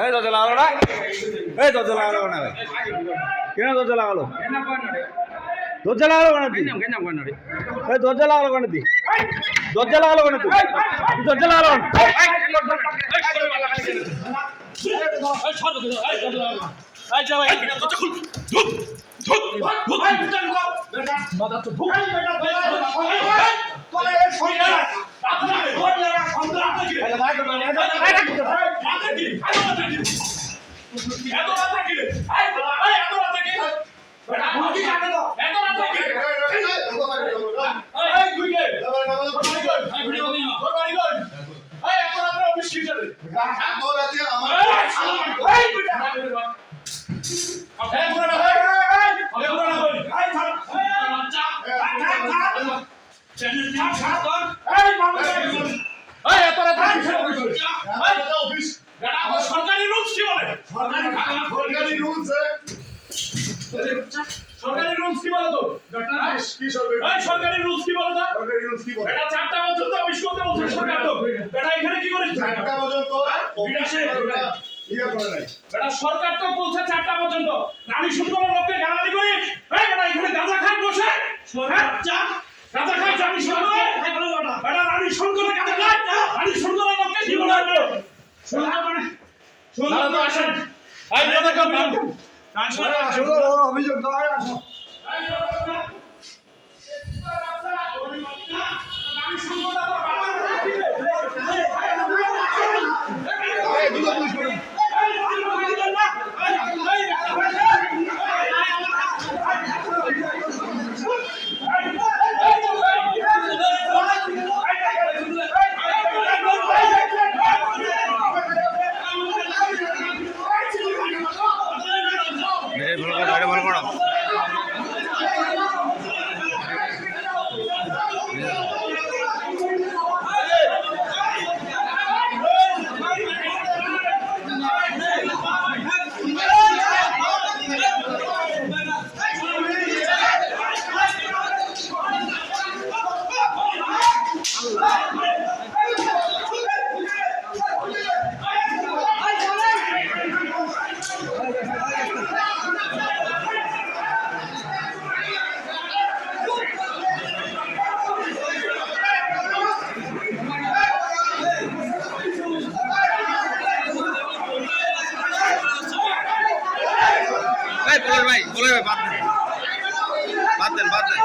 এই দরজা লাগালো না, এই দরজা লাগালো না ভাই, কেন দরজা লাগালো? দরজা লাগালো কেন তুই? এই দরজা লাগালো কেন তুই? দরজা লাগালো কেন তুই? দরজা লাগালো কেন? সরকারি রুলস কি বলে? সরকারি রুলস কি বলে তো? সরকারি রুলস কি বলে তো? এটা 4টা পর্যন্ত অফিস করতে বলছে সরকার। তো এটা এখানে কি করিস? 4টা পর্যন্ত এটা সরকার তো বলছে 4টা পর্যন্ত। নারী শুনকোর লোককে গালাগালি করিস? এটা এখানে গাঁজা খান বসে গাঁজা খাই জানি শুনকোর এটা নারী শুনকোর গাঁজা খাই নারী শুনকোর লোককে কি বলে? শুনকোর মানে শুনকোর তো আসেন এই কথা কম আসলে অভিযোগ দাও আসো ভাই বলে ভাই বাদ দেন বাদ দেন